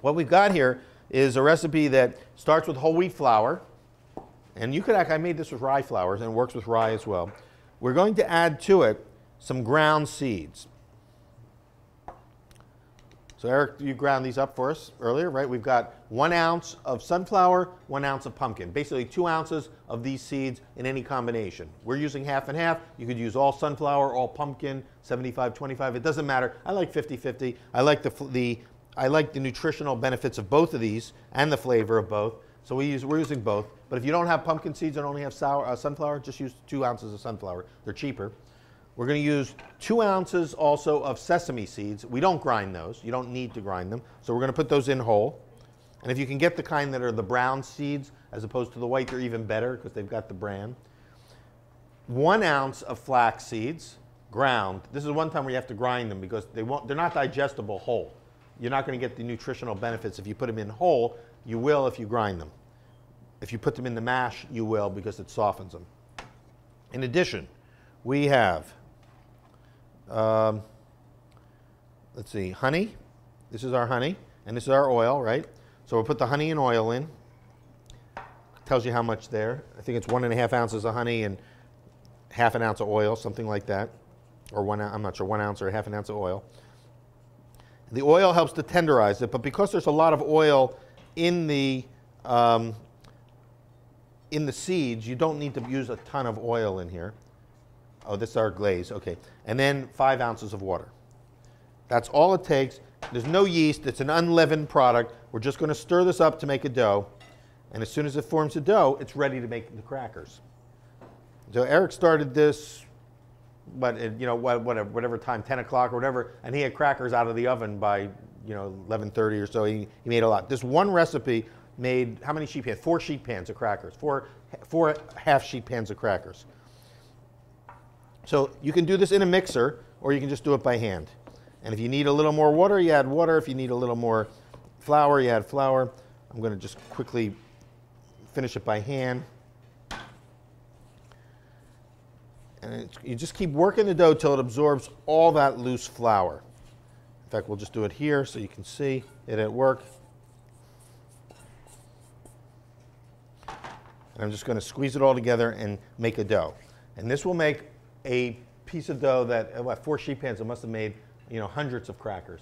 What we've got here is a recipe that starts with whole wheat flour. And you could actually, I made this with rye flours, and it works with rye as well. We're going to add to it some ground seeds. So Eric, you ground these up for us earlier, right? We've got 1 ounce of sunflower, 1 ounce of pumpkin. Basically 2 ounces of these seeds in any combination. We're using half and half. You could use all sunflower, all pumpkin, 75-25. It doesn't matter. I like 50-50. I like the nutritional benefits of both of these and the flavor of both. So we're using both. But if you don't have pumpkin seeds and only have sunflower, just use 2 ounces of sunflower. They're cheaper. We're going to use 2 ounces also of sesame seeds. We don't grind those. You don't need to grind them. So we're going to put those in whole. And if you can get the kind that are the brown seeds as opposed to the white, they're even better because they've got the bran. 1 ounce of flax seeds, ground. This is one time where you have to grind them because they're not digestible whole. You're not going to get the nutritional benefits if you put them in whole. You will if you grind them. If you put them in the mash, you will because it softens them. In addition, we have let's see, honey. This is our honey, and this is our oil, right? So we'll put the honey and oil in. Tells you how much there. I think it's 1.5 ounces of honey and half an ounce of oil, something like that. Or I'm not sure, 1 ounce or half an ounce of oil. The oil helps to tenderize it, but because there's a lot of oil in the seeds, you don't need to use a ton of oil in here. Oh, this is our glaze, okay. And then 5 ounces of water. That's all it takes. There's no yeast, it's an unleavened product. We're just going to stir this up to make a dough. And as soon as it forms a dough, it's ready to make the crackers. So Eric started this, but you know, whatever time, 10 o'clock or whatever, and he had crackers out of the oven by 11:30 or so. He made a lot. This one recipe made how many sheet pans? 4 sheet pans of crackers, four half sheet pans of crackers. So you can do this in a mixer, or you can just do it by hand. And if you need a little more water, you add water. If you need a little more flour, you add flour. I'm going to just quickly finish it by hand. And you just keep working the dough till it absorbs all that loose flour. In fact, we'll just do it here so you can see it at work. And I'm just going to squeeze it all together and make a dough. And this will make a piece of dough that, 4 sheet pans, it must have made hundreds of crackers,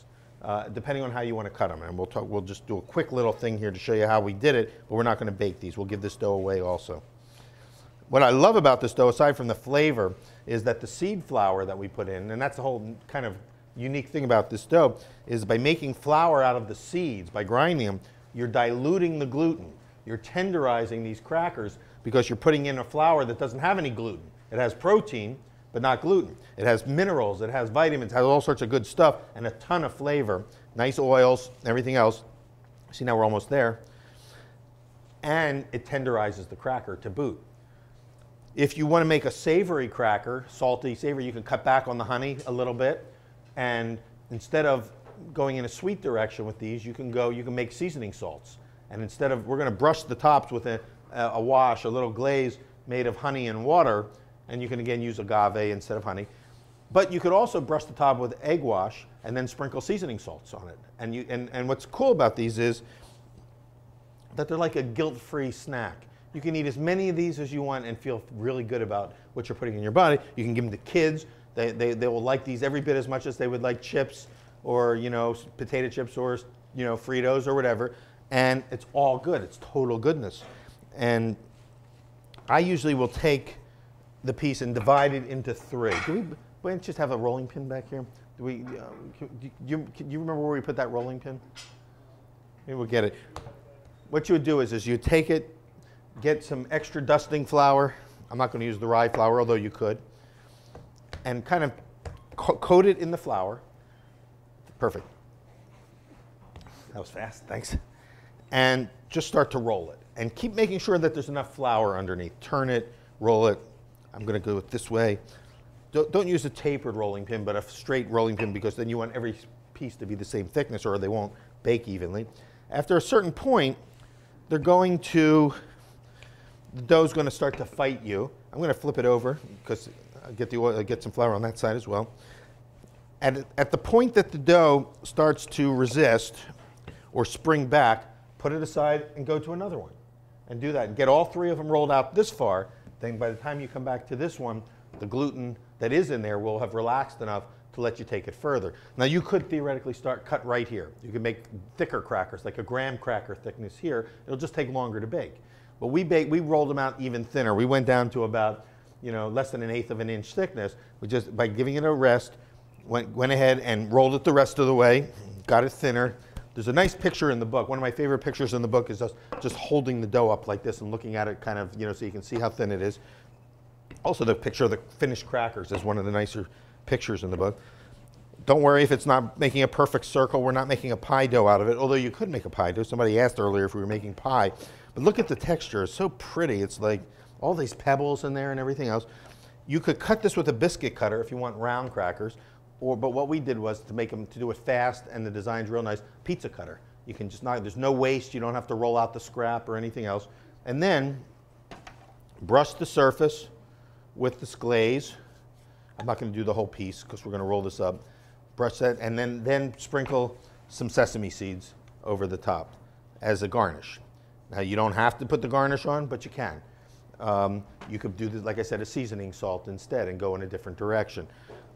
depending on how you want to cut them. And we'll just do a quick little thing here to show you how we did it, but we're not going to bake these. We'll give this dough away also. What I love about this dough, aside from the flavor, is that the seed flour that we put in, and that's the whole kind of unique thing about this dough, is by making flour out of the seeds, by grinding them, you're diluting the gluten. You're tenderizing these crackers because you're putting in a flour that doesn't have any gluten. It has protein, but not gluten. It has minerals, it has vitamins, it has all sorts of good stuff, and a ton of flavor, nice oils, everything else. See, now we're almost there. And it tenderizes the cracker to boot. If you want to make a savory cracker, salty, savory, you can cut back on the honey a little bit. And instead of going in a sweet direction with these, you can make seasoning salts. And instead of, we're going to brush the tops with a wash, a little glaze made of honey and water. And you can again use agave instead of honey. But you could also brush the top with egg wash and then sprinkle seasoning salts on it. And what's cool about these is that they're like a guilt-free snack. You can eat as many of these as you want and feel really good about what you're putting in your body. You can give them to kids. They will like these every bit as much as they would like chips or potato chips or Fritos or whatever. And it's all good. It's total goodness. And I usually will take the piece and divide it into 3. Do we just have a rolling pin back here? Do you remember where we put that rolling pin? Maybe we'll get it. What you would do is you take it, get some extra dusting flour. I'm not going to use the rye flour, although you could. And kind of coat it in the flour. Perfect. That was fast, thanks. And just start to roll it. And keep making sure that there's enough flour underneath. Turn it, roll it. I'm going to go it this way. Don't use a tapered rolling pin, but a straight rolling pin, because then you want every piece to be the same thickness or they won't bake evenly. After a certain point, the dough's going to start to fight you. I'm going to flip it over because I get some flour on that side as well. At the point that the dough starts to resist, or spring back, put it aside and go to another one and do that. And get all 3 of them rolled out this far. Then by the time you come back to this one, the gluten that is in there will have relaxed enough to let you take it further. Now you could theoretically cut right here. You could make thicker crackers, like a graham cracker thickness here. It'll just take longer to bake. But we rolled them out even thinner. We went down to about, you know, less than 1/8 of an inch thickness. We just, by giving it a rest, went ahead and rolled it the rest of the way, got it thinner. There's a nice picture in the book. One of my favorite pictures in the book is just holding the dough up like this and looking at it kind of, you know, so you can see how thin it is. Also, the picture of the finished crackers is one of the nicer pictures in the book. Don't worry if it's not making a perfect circle. We're not making a pie dough out of it, although you could make a pie dough. Somebody asked earlier if we were making pie. But look at the texture. It's so pretty. It's like all these pebbles in there and everything else. You could cut this with a biscuit cutter if you want round crackers. But what we did was to do it fast and the design's real nice, pizza cutter. You can just not, there's no waste. You don't have to roll out the scrap or anything else. And then brush the surface with this glaze. I'm not going to do the whole piece because we're going to roll this up. Brush that, and then sprinkle some sesame seeds over the top as a garnish. Now you don't have to put the garnish on, but you can. You could do this, like I said, a seasoning salt instead and go in a different direction.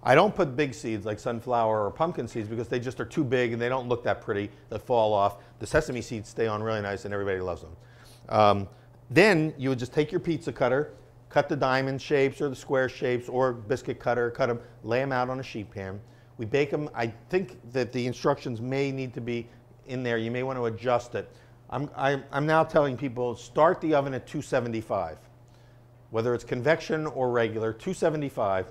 I don't put big seeds like sunflower or pumpkin seeds because they just are too big and they don't look that pretty. They fall off. The sesame seeds stay on really nice and everybody loves them. Then you would just take your pizza cutter, cut the diamond shapes or the square shapes or biscuit cutter, cut them, lay them out on a sheet pan. We bake them. I think that the instructions may need to be in there. You may want to adjust it. I'm now telling people start the oven at 275, whether it's convection or regular, 275.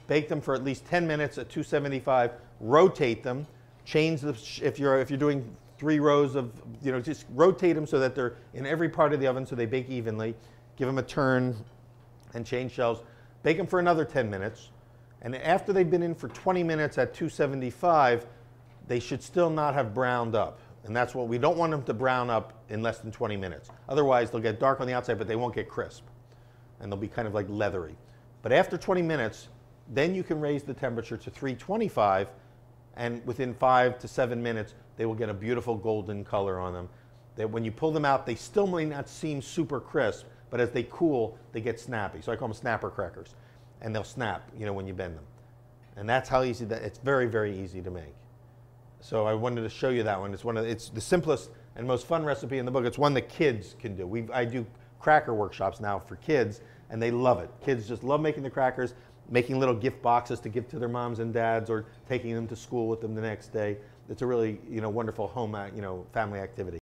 Bake them for at least 10 minutes at 275. Rotate them. Change the if you're doing 3 rows of, you know, just rotate them so that they're in every part of the oven so they bake evenly. Give them a turn and change shelves. Bake them for another 10 minutes. And after they've been in for 20 minutes at 275, they should still not have browned up. And that's what we don't want them to brown up in less than 20 minutes. Otherwise, they'll get dark on the outside, but they won't get crisp. And they'll be kind of like leathery. But after 20 minutes, then you can raise the temperature to 325, and within 5 to 7 minutes, they will get a beautiful golden color on them. When you pull them out, they still may not seem super crisp, but as they cool, they get snappy. So I call them snapper crackers. And they'll snap, you know, when you bend them. And that's how easy that, it's very, very easy to make. So I wanted to show you that one. It's the simplest and most fun recipe in the book. It's one that kids can do. I do cracker workshops now for kids, and they love it. Kids just love making the crackers, making little gift boxes to give to their moms and dads, or taking them to school with them the next day. It's a really, you know, wonderful home, you know, family activity.